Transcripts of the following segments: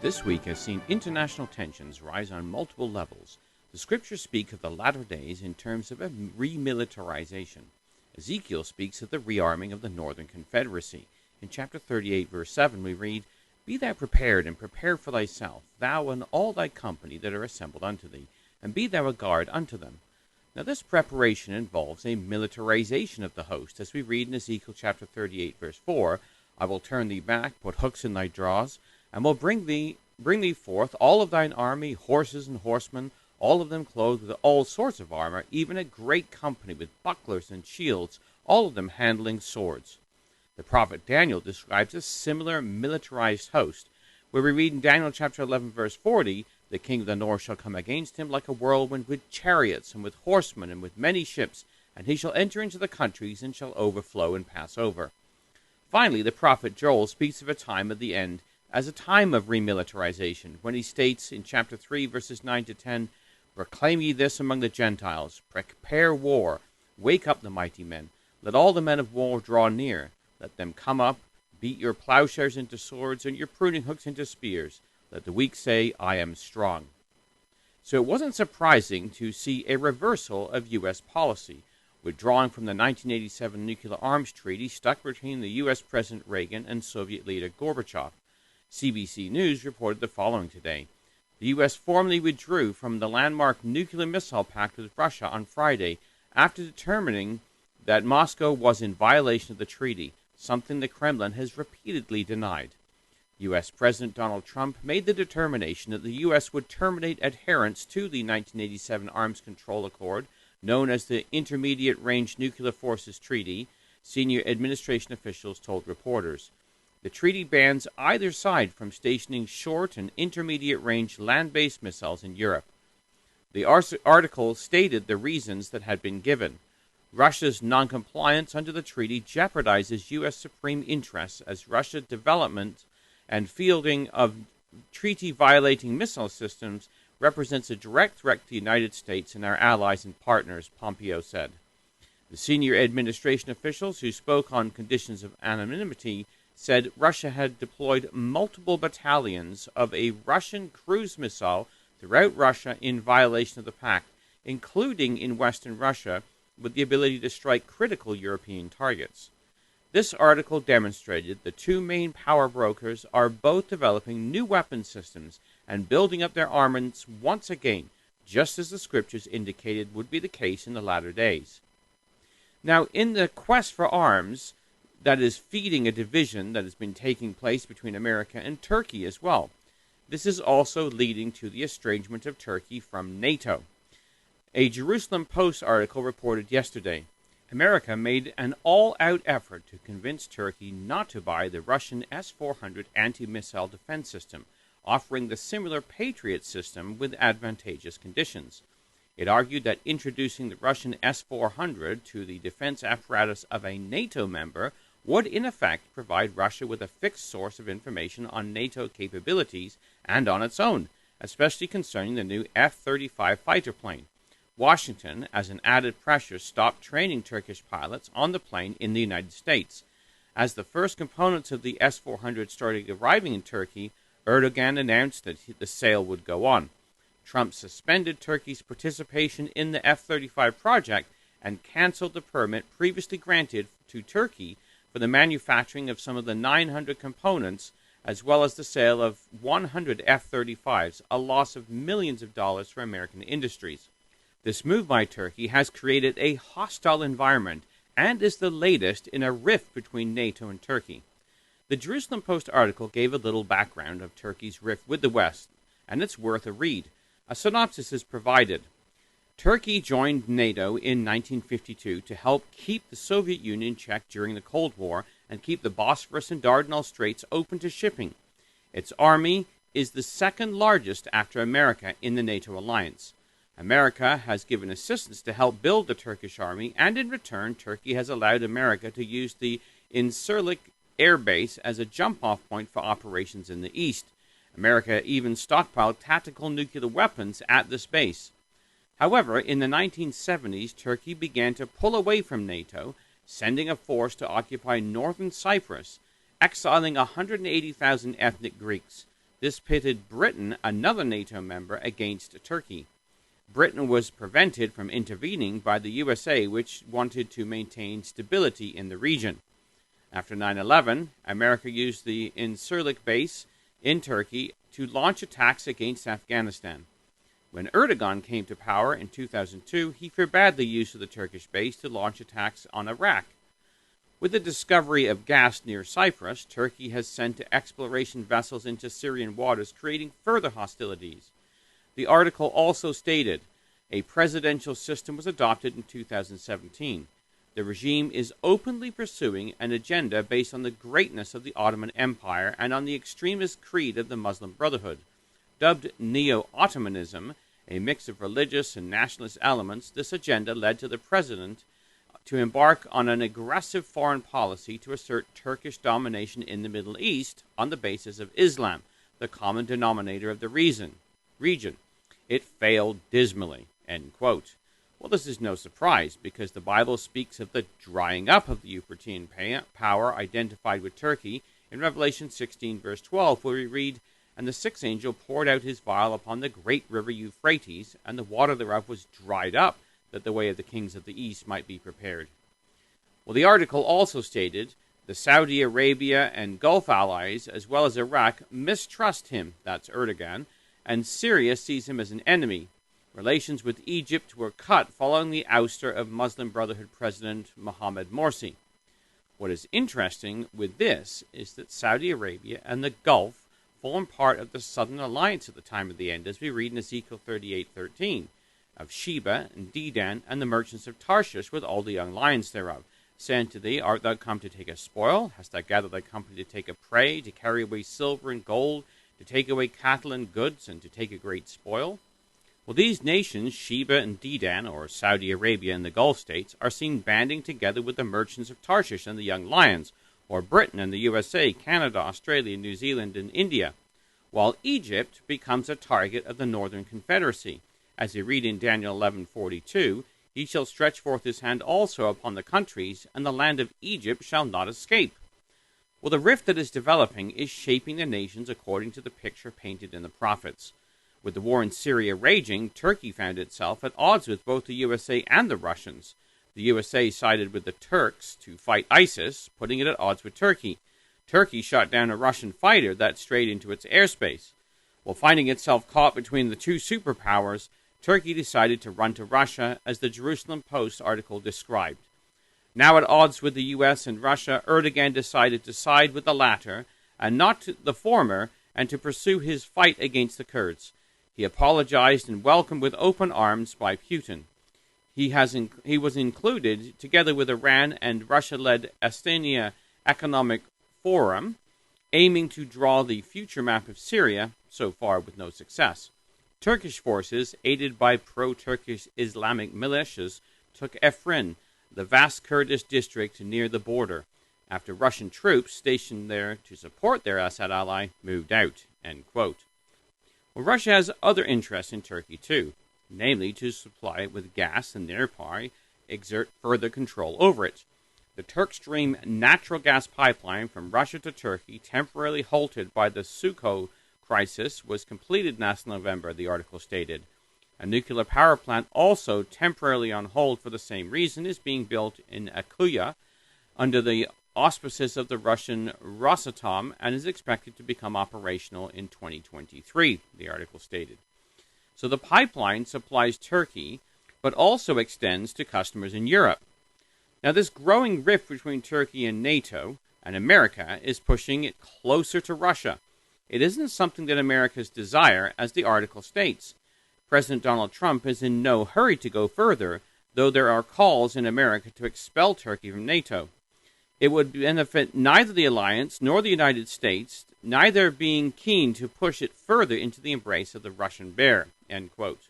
This week has seen international tensions rise on multiple levels. The scriptures speak of the latter days in terms of a remilitarization. Ezekiel speaks of the rearming of the Northern Confederacy. In chapter 38, verse 7, we read, "Be thou prepared, and prepare for thyself, thou and all thy company that are assembled unto thee, and be thou a guard unto them." Now this preparation involves a militarization of the host, as we read in Ezekiel chapter 38, verse 4, "I will turn thee back, put hooks in thy jaws, and will bring thee forth all of thine army, horses and horsemen, all of them clothed with all sorts of armor, even a great company with bucklers and shields, all of them handling swords." The prophet Daniel describes a similar militarized host, where we read in Daniel chapter 11, verse 40, "The king of the north shall come against him like a whirlwind, with chariots and with horsemen and with many ships, and he shall enter into the countries and shall overflow and pass over." Finally, the prophet Joel speaks of a time at the end as a time of remilitarization, when he states in chapter 3, verses 9 to 10, "Proclaim ye this among the Gentiles, prepare war, wake up the mighty men, let all the men of war draw near, let them come up, beat your plowshares into swords, and your pruning hooks into spears, let the weak say, I am strong." So it wasn't surprising to see a reversal of U.S. policy, withdrawing from the 1987 nuclear arms treaty stuck between the U.S. President Reagan and Soviet leader Gorbachev. CBC News reported the following today. The U.S. formally withdrew from the landmark nuclear missile pact with Russia on Friday after determining that Moscow was in violation of the treaty, something the Kremlin has repeatedly denied. U.S. President Donald Trump made the determination that the U.S. would terminate adherence to the 1987 Arms Control Accord, known as the Intermediate Range Nuclear Forces Treaty, senior administration officials told reporters. The treaty bans either side from stationing short and intermediate-range land-based missiles in Europe. The article stated the reasons that had been given. Russia's noncompliance under the treaty jeopardizes U.S. supreme interests as Russia's development and fielding of treaty-violating missile systems represents a direct threat to the United States and our allies and partners, Pompeo said. The senior administration officials who spoke on conditions of anonymity said Russia had deployed multiple battalions of a Russian cruise missile throughout Russia in violation of the pact, including in western Russia, with the ability to strike critical European targets. This article demonstrated the two main power brokers are both developing new weapon systems and building up their armaments once again, just as the scriptures indicated would be the case in the latter days. Now, in the quest for arms, that is feeding a division that has been taking place between America and Turkey as well. This is also leading to the estrangement of Turkey from NATO. A Jerusalem Post article reported yesterday, America made an all-out effort to convince Turkey not to buy the Russian S-400 anti-missile defense system, offering the similar Patriot system with advantageous conditions. It argued that introducing the Russian S-400 to the defense apparatus of a NATO member would in effect provide Russia with a fixed source of information on NATO capabilities and on its own, especially concerning the new F-35 fighter plane. Washington, as an added pressure, stopped training Turkish pilots on the plane in the United States. As the first components of the S-400 started arriving in Turkey, Erdogan announced that the sale would go on. Trump suspended Turkey's participation in the F-35 project and canceled the permit previously granted to Turkey for the manufacturing of some of the 900 components, as well as the sale of 100 F-35s, a loss of millions of dollars for American industries. This move by Turkey has created a hostile environment and is the latest in a rift between NATO and Turkey. The Jerusalem Post article gave a little background of Turkey's rift with the West, and it's worth a read. A synopsis is provided. Turkey joined NATO in 1952 to help keep the Soviet Union in check during the Cold War and keep the Bosphorus and Dardanelles Straits open to shipping. Its army is the second largest after America in the NATO alliance. America has given assistance to help build the Turkish army, and in return, Turkey has allowed America to use the Incirlik air base as a jump-off point for operations in the east. America even stockpiled tactical nuclear weapons at this base. However, in the 1970s, Turkey began to pull away from NATO, sending a force to occupy northern Cyprus, exiling 180,000 ethnic Greeks. This pitted Britain, another NATO member, against Turkey. Britain was prevented from intervening by the USA, which wanted to maintain stability in the region. After 9/11, America used the Incirlik base in Turkey to launch attacks against Afghanistan. When Erdogan came to power in 2002, he forbade the use of the Turkish base to launch attacks on Iraq. With the discovery of gas near Cyprus, Turkey has sent exploration vessels into Syrian waters, creating further hostilities. The article also stated, a presidential system was adopted in 2017. The regime is openly pursuing an agenda based on the greatness of the Ottoman Empire and on the extremist creed of the Muslim Brotherhood. Dubbed Neo-Ottomanism, a mix of religious and nationalist elements, this agenda led to the president to embark on an aggressive foreign policy to assert Turkish domination in the Middle East on the basis of Islam, the common denominator of the region. It failed dismally, end quote. Well, this is no surprise, because the Bible speaks of the drying up of the Euphratean power identified with Turkey in Revelation 16, verse 12, where we read, "And the sixth angel poured out his vial upon the great river Euphrates, and the water thereof was dried up, that the way of the kings of the east might be prepared." Well, the article also stated, the Saudi Arabia and Gulf allies, as well as Iraq, mistrust him, that's Erdogan, and Syria sees him as an enemy. Relations with Egypt were cut following the ouster of Muslim Brotherhood President Mohammed Morsi. What is interesting with this is that Saudi Arabia and the Gulf form part of the Southern Alliance at the time of the end, as we read in Ezekiel 38:13, of Sheba and Dedan and the merchants of Tarshish with all the young lions thereof, saying to thee, art thou come to take a spoil? Hast thou gathered thy company to take a prey, to carry away silver and gold, to take away cattle and goods, and to take a great spoil? Well, these nations, Sheba and Dedan, or Saudi Arabia and the Gulf states, are seen banding together with the merchants of Tarshish and the young lions, or Britain and the USA, Canada, Australia, New Zealand, and India, while Egypt becomes a target of the Northern Confederacy. As we read in Daniel 11:42, he shall stretch forth his hand also upon the countries, and the land of Egypt shall not escape. Well, the rift that is developing is shaping the nations according to the picture painted in the prophets. With the war in Syria raging, Turkey found itself at odds with both the USA and the Russians. The USA sided with the Turks to fight ISIS, putting it at odds with Turkey. Turkey shot down a Russian fighter that strayed into its airspace. While finding itself caught between the two superpowers, Turkey decided to run to Russia, as the Jerusalem Post article described. Now at odds with the US and Russia, Erdogan decided to side with the latter and not the former, and to pursue his fight against the Kurds. He apologized and welcomed with open arms by Putin. He was included, together with Iran and Russia-led Astana Economic Forum, aiming to draw the future map of Syria, so far with no success. Turkish forces, aided by pro-Turkish Islamic militias, took Afrin, the vast Kurdish district near the border, after Russian troops stationed there to support their Assad ally moved out, end quote. Well, Russia has other interests in Turkey too, namely to supply it with gas and thereby exert further control over it. The Turk Stream natural gas pipeline from Russia to Turkey, temporarily halted by the Suko crisis, was completed last November, the article stated. A nuclear power plant, also temporarily on hold for the same reason, is being built in Akuya under the auspices of the Russian Rosatom and is expected to become operational in 2023, the article stated. So the pipeline supplies Turkey, but also extends to customers in Europe. Now, this growing rift between Turkey and NATO and America is pushing it closer to Russia. It isn't something that America's desire, as the article states. President Donald Trump is in no hurry to go further, though there are calls in America to expel Turkey from NATO. It would benefit neither the alliance nor the United States, neither being keen to push it further into the embrace of the Russian bear, end quote.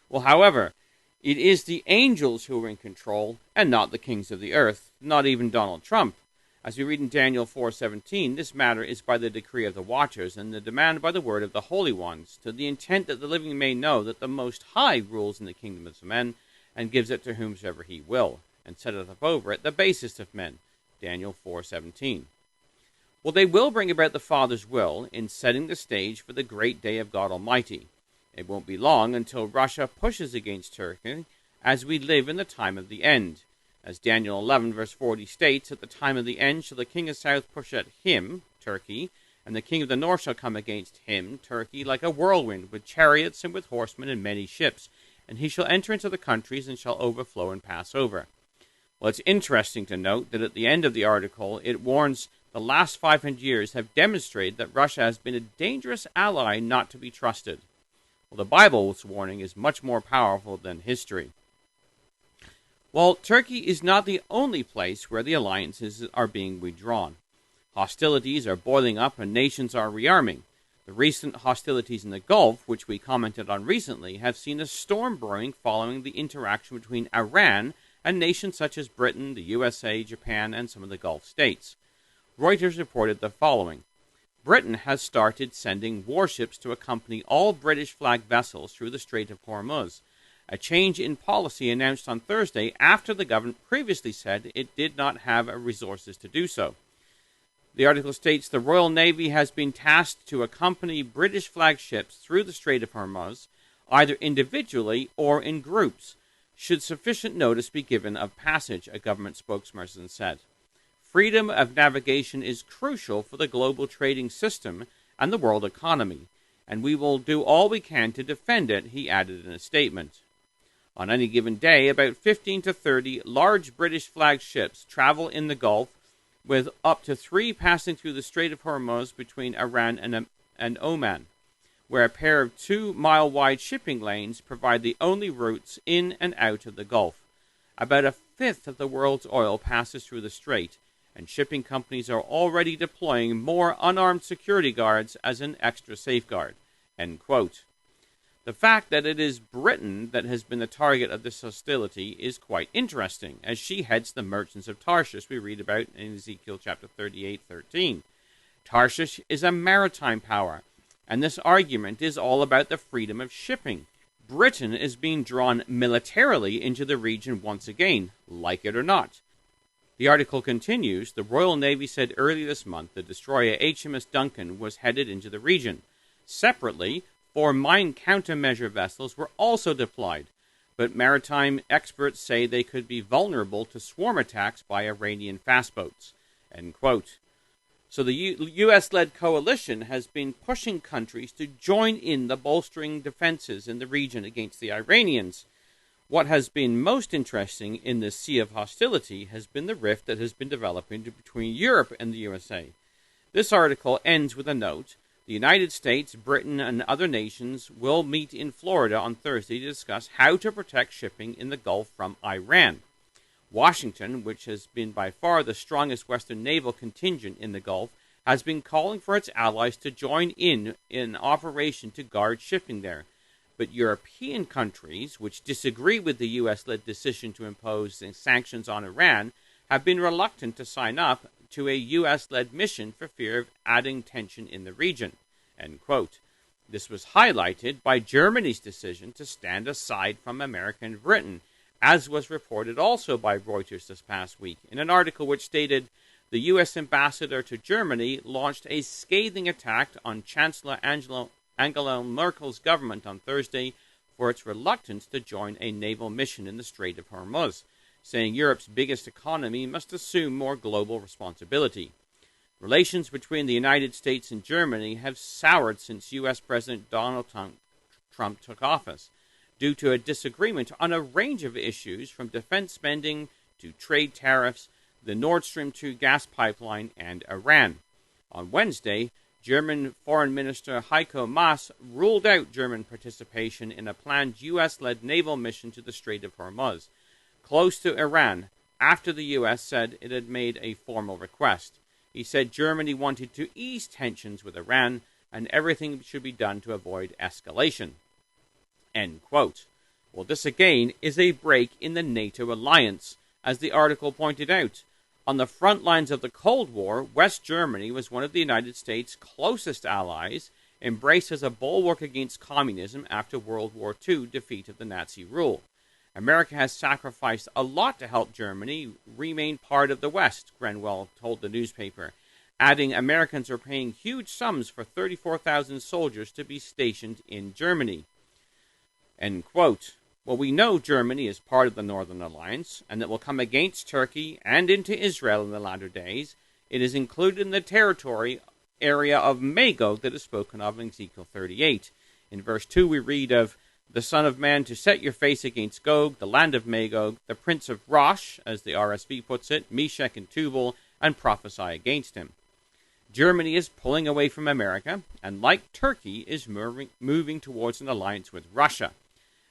Well, however, it is the angels who are in control, and not the kings of the earth, not even Donald Trump. As we read in Daniel 4:17, this matter is by the decree of the watchers, and the demand by the word of the holy ones, to the intent that the living may know that the Most High rules in the kingdom of men, and gives it to whomsoever he will, and setteth up over it the basest of men. Daniel 4:17. Well, they will bring about the Father's will in setting the stage for the great day of God Almighty. It won't be long until Russia pushes against Turkey, as we live in the time of the end. As Daniel 11 verse 40 states, at the time of the end shall the king of south push at him, Turkey, and the king of the north shall come against him, Turkey, like a whirlwind, with chariots and with horsemen and many ships. And he shall enter into the countries and shall overflow and pass over. Well, it's interesting to note that at the end of the article, it warns the last 500 years have demonstrated that Russia has been a dangerous ally not to be trusted. Well, the Bible's warning is much more powerful than history. Well, Turkey is not the only place where the alliances are being withdrawn. Hostilities are boiling up and nations are rearming. The recent hostilities in the Gulf, which we commented on recently, have seen a storm brewing following the interaction between Iran and nations such as Britain, the USA, Japan, and some of the Gulf states. Reuters reported the following. Britain has started sending warships to accompany all British flag vessels through the Strait of Hormuz, a change in policy announced on Thursday after the government previously said it did not have resources to do so. The article states the Royal Navy has been tasked to accompany British flagships through the Strait of Hormuz, either individually or in groups, should sufficient notice be given of passage, a government spokesperson said. Freedom of navigation is crucial for the global trading system and the world economy, and we will do all we can to defend it, he added in a statement. On any given day, about 15 to 30 large British flag ships travel in the Gulf, with up to 3 passing through the Strait of Hormuz between Iran and Oman, where a pair of 2-mile-wide shipping lanes provide the only routes in and out of the Gulf. About a fifth of the world's oil passes through the strait, and shipping companies are already deploying more unarmed security guards as an extra safeguard. End quote. The fact that it is Britain that has been the target of this hostility is quite interesting, as she heads the merchants of Tarshish we read about in Ezekiel chapter 38:13. Tarshish is a maritime power, and this argument is all about the freedom of shipping. Britain is being drawn militarily into the region once again, like it or not. The article continues, the Royal Navy said earlier this month the destroyer HMS Duncan was headed into the region. Separately, 4 mine countermeasure vessels were also deployed, but maritime experts say they could be vulnerable to swarm attacks by Iranian fast boats. End quote. So the U.S.-led coalition has been pushing countries to join in the bolstering defenses in the region against the Iranians. What has been most interesting in this sea of hostility has been the rift that has been developing between Europe and the USA. This article ends with a note. The United States, Britain, and other nations will meet in Florida on Thursday to discuss how to protect shipping in the Gulf from Iran. Washington, which has been by far the strongest Western naval contingent in the Gulf, has been calling for its allies to join in an operation to guard shipping there. But European countries, which disagree with the U.S.-led decision to impose sanctions on Iran, have been reluctant to sign up to a U.S.-led mission for fear of adding tension in the region. End quote. This was highlighted by Germany's decision to stand aside from America and Britain, as was reported also by Reuters this past week, in an article which stated the U.S. ambassador to Germany launched a scathing attack on Chancellor Angela Merkel's government on Thursday for its reluctance to join a naval mission in the Strait of Hormuz, saying Europe's biggest economy must assume more global responsibility. Relations between the United States and Germany have soured since U.S. President Donald Trump took office, due to a disagreement on a range of issues from defense spending to trade tariffs, the Nord Stream 2 gas pipeline, and Iran. On Wednesday, German Foreign Minister Heiko Maas ruled out German participation in a planned U.S.-led naval mission to the Strait of Hormuz, close to Iran, after the U.S. said it had made a formal request. He said Germany wanted to ease tensions with Iran, and everything should be done to avoid escalation. End quote. Well, this again is a break in the NATO alliance, as the article pointed out. On the front lines of the Cold War, West Germany was one of the United States' closest allies, embraced as a bulwark against communism after World War II defeat of the Nazi rule. America has sacrificed a lot to help Germany remain part of the West, Grenwell told the newspaper, adding Americans are paying huge sums for 34,000 soldiers to be stationed in Germany. End quote. Well, we know Germany is part of the Northern Alliance, and that will come against Turkey and into Israel in the latter days. It is included in the territory area of Magog that is spoken of in Ezekiel 38. In verse 2 we read of the Son of Man to set your face against Gog, the land of Magog, the prince of Rosh, as the RSV puts it, Meshech and Tubal, and prophesy against him. Germany is pulling away from America, and like Turkey is moving towards an alliance with Russia.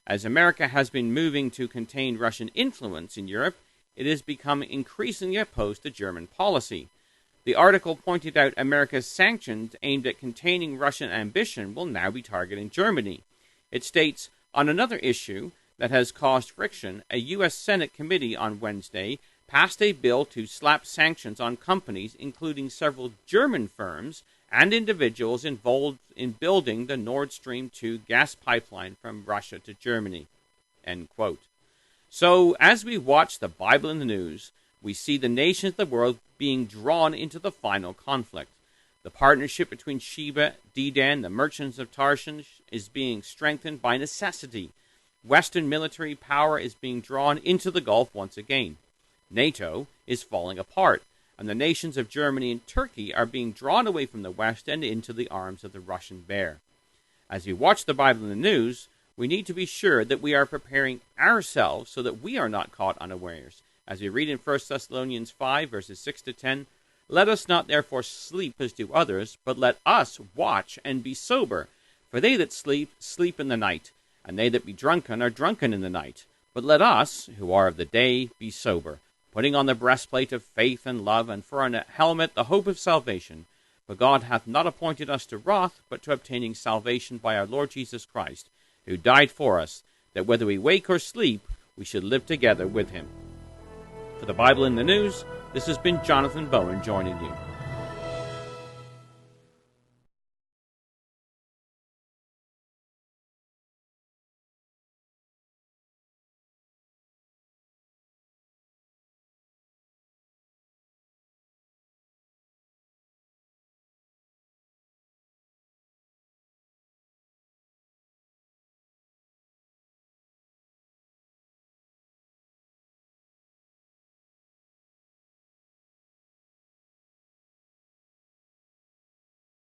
As America has been moving to contain Russian influence in Europe, it has become increasingly opposed to German policy. The article pointed out America's sanctions aimed at containing Russian ambition will now be targeting Germany. It states, on another issue that has caused friction, a U.S. Senate committee on Wednesday passed a bill to slap sanctions on companies, including several German firms and individuals involved in building the Nord Stream 2 gas pipeline from Russia to Germany. End quote. So, as we watch the Bible in the news, we see the nations of the world being drawn into the final conflict. The partnership between Sheba, Dedan, the merchants of Tarshish, is being strengthened by necessity. Western military power is being drawn into the Gulf once again. NATO is falling apart, and the nations of Germany and Turkey are being drawn away from the West and into the arms of the Russian bear. As we watch the Bible in the news, we need to be sure that we are preparing ourselves so that we are not caught unawares. As we read in 1 Thessalonians 5, verses 6 to 10, let us not therefore sleep as do others, but let us watch and be sober. For they that sleep, sleep in the night, and they that be drunken are drunken in the night. But let us, who are of the day, be sober, putting on the breastplate of faith and love, and for a helmet the hope of salvation. For God hath not appointed us to wrath, but to obtaining salvation by our Lord Jesus Christ, who died for us, that whether we wake or sleep, we should live together with him. For the Bible in the News, this has been Jonathan Bowen joining you.